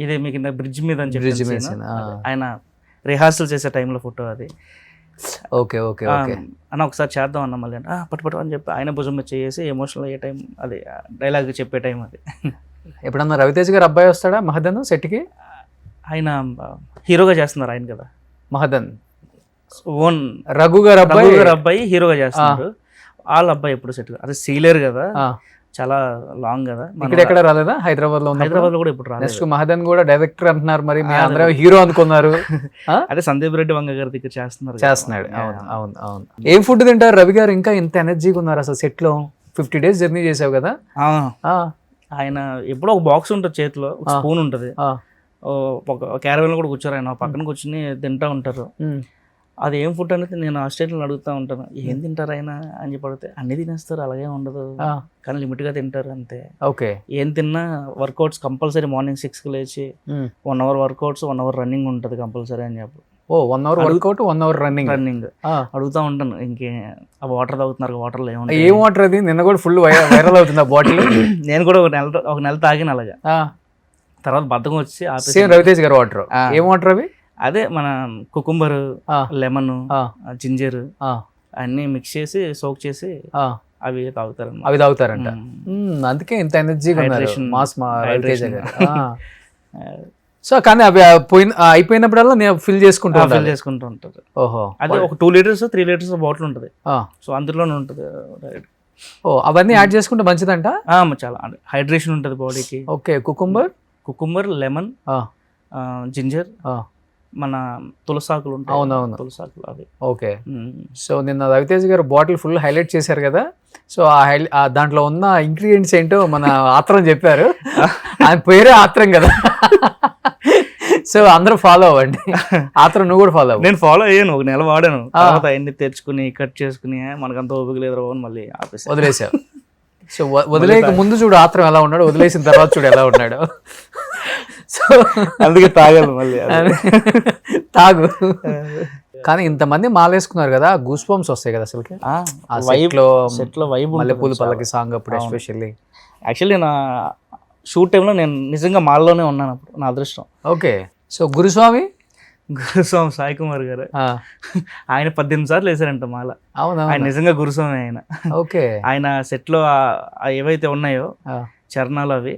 ఇదే మీకు బ్రిడ్జ్ మీద అని Bridge చెప్పి మీద scene. ఆయన రిహార్సల్ చేసే టైంలో ఫోటో అది. Okay okay okay. అన్న ఒకసారి చేద్దాం అన్న మళ్ళీ పట్టు అని చెప్పి ఆయన భుజం మీద చేసి ఎమోషనల్ అయ్యే టైం అది, డైలాగ్ చెప్పే టైం అది. ఎప్పుడన్నా రవితేజ్ గారు అబ్బాయి వస్తాడా మహదన్ సెట్కి? ఆయన హీరోగా చేస్తున్నారు ఆయన కదా, మహదన్ ఓన్ రఘు గారు అబ్బాయి. అబ్బాయి హీరోగా చేస్తున్నారు. వాళ్ళ అబ్బాయి ఎప్పుడు సెట్ అది సీలేరు కదా, చాలా లాంగ్ కదా. ఇక్కడ ఎక్కడ రాలేదా? హైదరాబాద్ లో. హైదరాబాద్ లో కూడా ఇప్పుడు రాలేదు. నెక్స్ట్ మహదన్ కూడా డైరెక్టర్ అంటున్నారు, మరి మీ అందరూ హీరో అనుకున్నారు. అదే సందీప్ రెడ్డి వంగ గారి దగ్గర చేస్తున్నాడు. అవును అవును అవును. ఏం ఫుడ్ తింటారు రవి గారు? ఇంకా ఇంత ఎనర్జీగా ఉన్నారు అసలు సెట్ లో. 50 days జర్నీ చేసావు కదా. ఆయన ఎప్పుడో ఒక బాక్స్ ఉంటుంది చేతిలో, ఒక స్పూన్ ఉంటుంది, ఒక క్యారవెన్ కూడా కూర్చోరు ఆయన పక్కన కూర్చుని తింటా ఉంటారు. అది ఏం ఫుడ్ అనేది నేను ఆస్ట్రేలియాలో అడుగుతూ ఉంటాను, ఏం తింటారు ఆయన అని చెప్పి అడిగితే అన్ని తినేస్తారు, అలాగే ఉండదు కానీ లిమిట్ గా తింటారు అంతే. ఓకే. ఏం తిన్నా వర్కౌట్స్ కంపల్సరీ మార్నింగ్ 6కి లేచి 1 hour వర్కౌట్స్ 1 hour రన్నింగ్ ఉంటుంది కంపల్సరీ అని చెప్పి. 1 hour వర్కౌట్ 1 hour రన్నింగ్. అడుగుతా ఉంటాను, ఇంకే ఆ వాటర్ తాగుతున్నారు, వాటర్ లో ఏం వాటర్ అది? నిన్న కూడా ఫుల్ వైరల్ అవుతుంది ఆ బాటిల్. నేను కూడా ఒక నెల తాగిన అలాగా. తర్వాత బద్దకం వచ్చి సేమ్ రవితేజ్ గారు వాటర్. ఏం వాటర్ అవి? అదే మన కుకుంబర్, లెమన్, జింజర్ అన్ని మిక్స్ చేసి సోక్ చేసి అవి తాగుతారంట. అందుకే ఇంత ఎనర్జీగా ఉన్నారు మాస్ రవితేజ్ గారు. సో కానీ అవి అయిపోయినప్పుడల్లా నేను ఫిల్ చేసుకుంటూ ఉంటారు. ఓహో. అదే ఒక 2 liters 3 liters బాటిల్ ఉంటుంది. సో అందులోనే ఉంటుంది. అవన్నీ యాడ్ చేసుకుంటే మంచిదంట. చాలా హైడ్రేషన్ ఉంటుంది బాడీకి. ఓకే. కుకుంబర్, లెమన్, జింజర్, మన తులసాకులు ఉంటాయి. అవునవును, తులసాకులు అవి. ఓకే. సో నిన్న రవితేజ్ గారు బాటిల్ ఫుల్ హైలైట్ చేశారు కదా. సో ఆ దాంట్లో ఉన్న ఇంగ్రీడియంట్స్ ఏంటో మన ఆత్రం చెప్పారు. ఆయన పేరే ఆత్రం కదా. సో అందరూ ఫాలో అవ్వండి. ఆత్రం నువ్వు కూడా ఫాలో అవ్వ. నేను ఫాలో అయ్యాను, ఒక నెల వాడాను. తర్వాత అన్ని తెచ్చుకుని కట్ చేసుకుని మనకంత ఓపిక లేదు అని మళ్ళీ వదిలేసావు. సో వదిలేక ముందు చూడు ఆత్రం ఎలా ఉన్నాడు, వదిలేసిన తర్వాత చూడు ఎలా ఉన్నాడు. సో అందుకే తాగాలి మళ్ళీ. తాగు. కానీ ఇంతమంది మాలేసుకున్నారు కదా, గూస్ బంప్స్ వస్తాయి కదా అసలుకి. సెట్లో వైబ్, మల్లెపూల పల్లకి సాంగ్ అప్పుడు ఎస్పెషల్లీ. యాక్చువల్లీ నా షూట్ టైంలో నేను నిజంగా మాల్లోనే ఉన్నాను అప్పుడు, నా అదృష్టం. ఓకే. సో గురుస్వామి సాయి కుమార్ గారు ఆయన 18 సార్లు వేసారంట మాల. అవునా? ఆయన నిజంగా గురుస్వామి ఆయన. ఓకే. ఆయన సెట్లో ఏవైతే ఉన్నాయో చరణాలు అవి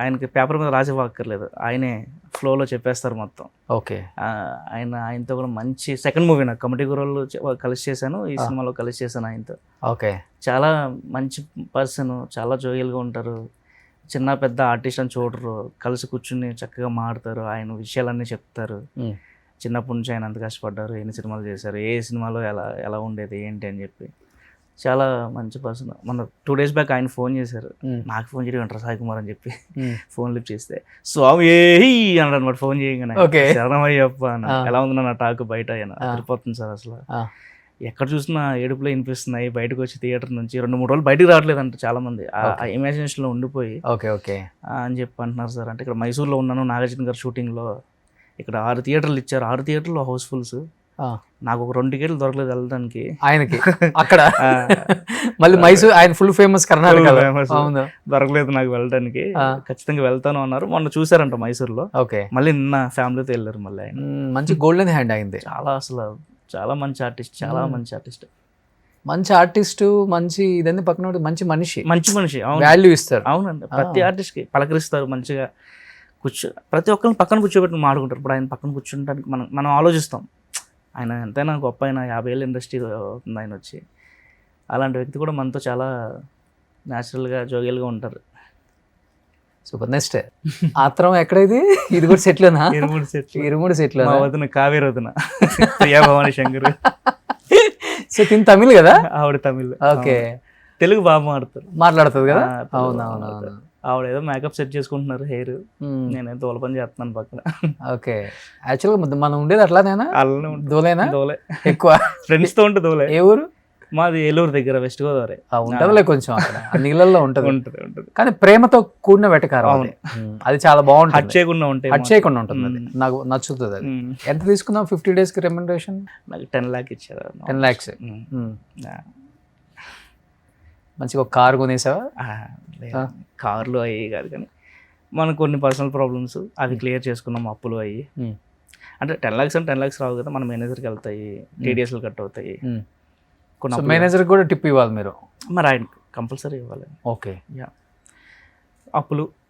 ఆయనకి పేపర్ మీద రాసి ఇవ్వక్కర్లేదు, ఆయనే ఫ్లోలో చెప్పేస్తారు మొత్తం. ఓకే. ఆయనతో కూడా మంచి సెకండ్ మూవీ నాకు కమిటీ గుర్రాలు కలిసి చేశాను, ఈ సినిమాలో కలిసి చేశాను ఆయనతో. ఓకే. చాలా మంచి పర్సన్, చాలా జోయల్గా ఉంటారు. చిన్న పెద్ద ఆర్టిస్ట్ అని చూడరు, కలిసి కూర్చుని చక్కగా మాడతారు, ఆయన విషయాలన్నీ చెప్తారు. చిన్నప్పటి నుంచి ఆయన అంత కష్టపడ్డారు, ఎన్ని సినిమాలు చేశారు, ఏ సినిమాలో ఎలా ఉండేది ఏంటి అని చెప్పి చాలా మంచి పర్సన్. మన 2 days బ్యాక్ ఆయన ఫోన్ చేశారు, నాకు ఫోన్ చేయడం అంటారు సాయి కుమార్ అని చెప్పి. ఫోన్ లిఫ్ట్ చేస్తే స్వామి అన్నాడు అనమాట ఫోన్ చేయగానే. శరణమయ్యప్ప అన్న, ఎలా ఉంది నా టాక్ బయట సరిపోతుంది సార్, అసలు ఎక్కడ చూసినా ఏడుపులో వినిపిస్తున్నాయి. బయటకు వచ్చి థియేటర్ నుంచి 2-3 రోజులు బయటకు రావట్లేదు అంట చాలా మంది, ఆ ఇమాజినేషన్ లో ఉండిపోయి. ఓకే ఓకే అని చెప్పి అంటున్నారు సార్. అంటే ఇక్కడ మైసూర్లో ఉన్నాను, నాగార్జున గారు షూటింగ్ లో, ఇక్కడ 6 థియేటర్లు ఇచ్చారు, 6 థియేటర్లు హౌస్ఫుల్స్. నాకు ఒక 2 టికెట్లు దొరకలేదు వెళ్ళడానికి ఆయనకి అక్కడ. మళ్ళీ మైసూర్ ఆయన ఫుల్ ఫేమస్ కర్ణాటక, దొరకలేదు నాకు వెళ్ళడానికి. ఖచ్చితంగా వెళ్తాను అన్నారు. మొన్న చూసారంట మైసూర్లో. ఓకే. మళ్ళీ నిన్న ఫ్యామిలీతో వెళ్ళారు. మళ్ళీ ఆయన మంచి గోల్డెన్ హ్యాండ్ అయింది. చాలా అసలు చాలా మంచి ఆర్టిస్ట్, చాలా మంచి ఆర్టిస్ట్. మంచి ఆర్టిస్ట్, మంచి ఇదన్నీ పక్కన మంచి మనిషి, వాల్యూ ఇస్తారు. అవునండి, ప్రతి ఆర్టిస్ట్ కి పలకరిస్తారు మంచిగా. ప్రతి ఒక్కరిని పక్కన కూర్చోబెట్టి మాట్లాడుకుంటారు. ఇప్పుడు ఆయన పక్కన కూర్చుంటానికి మనం ఆలోచిస్తాం, ఆయన ఎంతైనా గొప్ప, ఆయన 50 ఏళ్ళ ఇండస్ట్రీ అవుతుంది ఆయన వచ్చి. అలాంటి వ్యక్తి కూడా మనతో చాలా న్యాచురల్గా జోగియల్గా ఉంటారు. సూపర్. నెక్స్ట్ ఆత్రం ఎక్కడ ఇది కూడా సెట్లేనా? ఇరుముడు సెట్ ఇరుముడు సెట్లు. మా వదిన కావేరి వదిన ప్రియా భవాని శంకర్. సో తిని తమిళ్ కదా? ఆవిడ తమిళ్. ఓకే. తెలుగు బాగా మాట్లాడుతుంది కదా? తెలుగు అవునవునవును. ఆవిడ ఏదో మేకప్ సెట్ చేసుకుంటున్నారు హెయిర్, నేనేదో దోల పని చేస్తున్నాను పక్కన. ఓకే. యాక్చువల్గా మనం ఉండేది అట్లానేనా? అలానే ఉంటుంది. దోలేనా దోలే ఎక్కువ? ఫ్రెండ్స్ తో ఉంటే దోలే. ఏ ఊరు? మాది ఏలూరు దగ్గర, వెస్ట్ గోదావరి. ఉంటదిలే కొంచెం అక్కడ నీళ్ళల్లో ఉంటది, ఉంటుంది ఉంటుంది. కానీ ప్రేమతో కూడిన వెటకారం అది. అది చాలా హట్ బాగుంటుంది. చేయకుండా ఉంటాయి. హట్ చేయకుండా ఉంటుంది అది. నాకు నచ్చుతుంది అది. ఎంత తీసుకున్నావు 50 days కి రెమ్యునరేషన్? నాకు 10 lakhs ఇచ్చారు. 10 lakhs. మంచిగా ఒక కారు కొనేసావా? కార్లు అయ్యి కాదు, కానీ మనకు కొన్ని పర్సనల్ ప్రాబ్లమ్స్ అవి క్లియర్ చేసుకున్నాం, అప్పులు అయ్యి. అంటే 10 lakhs అంటే 10 lakhs రావు కదా, మన మేనేజర్కి వెళ్తాయి, TDSలు కట్ అవుతాయి. మేనేజర్ కూడా టిప్ ఇవ్వాలి మీరు? మరి ఆయన కంపల్సరీ ఇవ్వాలి. ఓకే.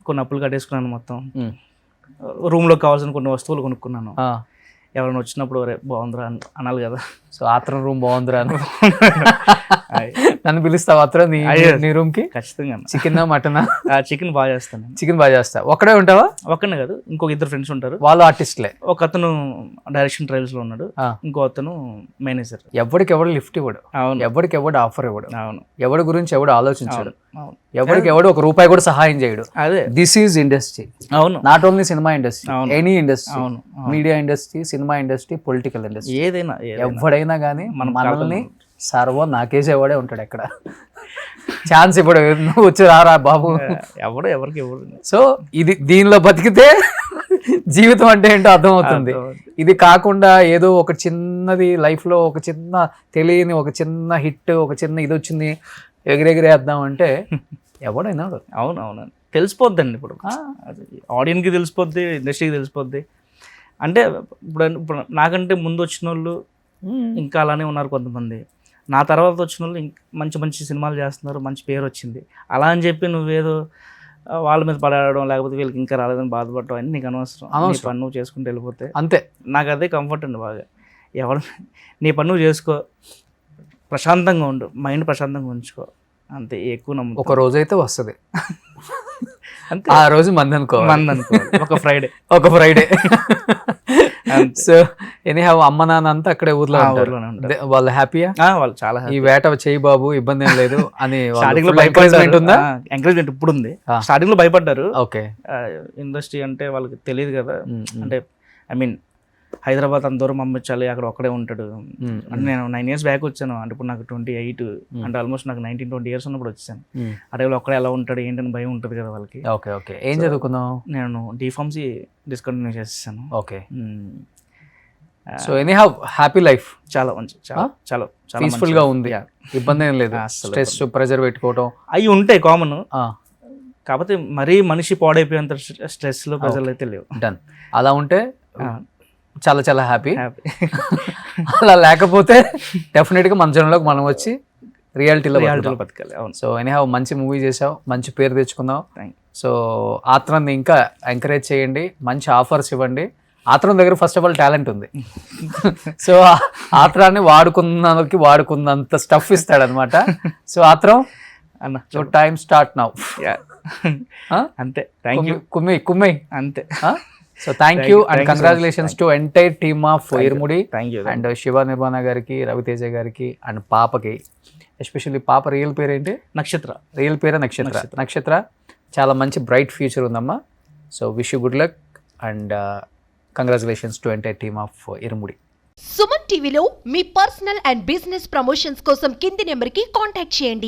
కొన్ని అప్పులు కట్టేసుకున్నాను మొత్తం. రూమ్లో కావాల్సిన కొన్ని వస్తువులు కొనుక్కున్నాను. ఎవరైనా వచ్చినప్పుడు బాగుందిరా అనాలి కదా. సో ఆత్రం రూమ్ బాగుందిరా అని నన్ను పిలుస్తావు ఆత్రం నీ రూమ్ కి? ఖచ్చితంగా. చికెన్ మటనా? చికెన్ బాగా చేస్తాను. చికెన్ బాగా చేస్తా. ఒక్కడే ఉంటావా? ఒక్కనే కాదు, ఇంకొక 2 ఫ్రెండ్స్ ఉంటారు. వాళ్ళు ఆర్టిస్ట్లే. ఒక అతను డైరెక్షన్ ట్రయల్స్ లో ఉన్నాడు, ఇంకో అతను మేనేజర్. ఎవరికి ఎవడు లిఫ్ట్ ఇవ్వడు, అవును. ఎవరికి ఎవడు ఆఫర్ ఇవ్వడు, అవును. ఎవడి గురించి ఎవడు ఆలోచించాడు, ఎవరికి ఎవడు ₹1 కూడా సహాయం చేయడు. అదే దిస్ ఈజ్ ఇండస్ట్రీ. అవును. నాట్ ఓన్లీ సినిమా ఇండస్ట్రీ, అవును. Any industry. అవును. Media industry, cinema industry, political industry, ఏదైనా ఎవడైనా కానీ మనల్ని సర్వం నాకేసేవాడే ఉంటాడు. ఎక్కడ ఛాన్స్ ఇప్పుడు నువ్వు వచ్చి రారా బాబు, ఎవడు ఎవరికి ఎవరు. సో దీనిలో బతికితే జీవితం అంటే ఏంటో అర్థమవుతుంది. ఇది కాకుండా ఏదో ఒక చిన్నది లైఫ్ లో ఒక చిన్న తెలియని ఒక చిన్న హిట్, ఒక చిన్న ఇది వచ్చింది ఎగిరెగిరేద్దాం అంటే ఎవడైనా. అవును అవును, తెలిసిపోద్దండి. ఇప్పుడు ఆడియన్స్కి తెలిసిపోద్ది, ఇండస్ట్రీకి తెలిసిపోద్ది. అంటే ఇప్పుడు నాకంటే ముందు వచ్చిన వాళ్ళు ఇంకా అలానే ఉన్నారు కొంతమంది. నా తర్వాత వచ్చిన వాళ్ళు మంచి మంచి సినిమాలు చేస్తున్నారు, మంచి పేరు వచ్చింది. అలా అని చెప్పి నువ్వేదో వాళ్ళ మీద పడడం, లేకపోతే వీళ్ళకి ఇంకా రాలేదని బాధపడటం అని నీకు అనవసరం. నీ పని నువ్వు చేసుకుంటూ వెళ్ళిపోతే అంతే. నాకు అదే కంఫర్ట్ అండి బాగా. ఎవరు నీ పని నువ్వు చేసుకో, ప్రశాంతంగా ఉండు, మైండ్ ప్రశాంతంగా ఉంచుకో, అంతే. ఎక్కువ నమ్ము. ఒక రోజు అయితే వస్తుంది, అంతే. ఆ రోజు మంది అనుకో, ఒక ఫ్రైడే సో ఎనీహౌ అమ్మ నాన్న అంతా అక్కడే ఊర్లో ఉంటారు. వాళ్ళు హ్యాపీయా? వాళ్ళు చాలా ఈ వేట చేయి బాబు, ఇబ్బంది ఏం లేదు అని స్టార్టింగ్ లో ఎంకరేజ్మెంట్ ఉందా? ఎంకరేజ్మెంట్ ఇప్పుడు ఉంది. స్టార్టింగ్ లో భయపడ్డారు. ఓకే. ఇండస్ట్రీ అంటే వాళ్ళకి తెలియదు కదా. అంటే ఐ మీన్ హైదరాబాద్ అంత దూరం పంపించాలి, అక్కడ ఒక్కడే ఉంటాడు అంటే. నేను 9 years బ్యాక్ వచ్చాను, అంటే ఇప్పుడు నాకు 28, అంటే ఆల్మోస్ట్ నాకు 19-20 years ఉన్నప్పుడు వచ్చాను. అడవిలో ఒక్కడే ఎలా ఉంటాడు ఏంటని భయం ఉంటుంది కదా వాళ్ళకి. Okay okay. ఏం చదువుకున్నావు? నేను D.Pharmacy డిస్కంటిన్యూ చేసేసాను. Okay. So anyhow happy life, చాలా మంచి, చాలా పీస్ఫుల్ గా ఉంది, ఇబ్బంది ఏం లేదు. స్ట్రెస్ ప్రెజర్ పెట్టుకోవటం అవి ఉంటాయి కామన్, కాకపోతే మరీ మనిషి పాడైపోయేంత స్ట్రెస్ లో ప్రెజర్లు అయితే లేవు. డన్. అలా ఉంటే చాలా చాలా హ్యాపీ. హ్యాపీ. అలా లేకపోతే డెఫినెట్ గా మన జనంలోకి మనం వచ్చి రియాలిటీలో బతకాలి. అవును. సో ఎనీహౌ మంచి మూవీ చేసావు, మంచి పేరు తెచ్చుకున్నావు. సో ఆత్రాన్ని ఇంకా ఎంకరేజ్ చేయండి, మంచి ఆఫర్స్ ఇవ్వండి. ఆత్రం దగ్గర ఫస్ట్ ఆఫ్ ఆల్ టాలెంట్ ఉంది. సో ఆత్రాన్ని వాడుకున్నంత స్టఫ్ ఇస్తాడు అనమాట. సో ఆత్రం అన్న, టైం స్టార్ట్ నౌ. అంతే. Thank you. కుమ్మై అంతే. So thank you and congratulations to entire team of Irumudi and Shiva Nirmana గారికి, రవితేజ గారికి అండ్ పాపకి. ఎస్పెషల్లీ పాప రియల్ పేరు ఏంటి? నక్షత్ర. రియల్ పేరే నక్షత్ర. నక్షత్ర చాలా మంచి బ్రైట్ ఫ్యూచర్ ఉందమ్మా. So wish you good luck and congratulations to entire team of Irumudi. Suman టీవీలో మీ పర్సనల్ అండ్ బిజినెస్ ప్రమోషన్స్ కోసం కింది నెంబర్కి కాంటాక్ట్ చేయండి.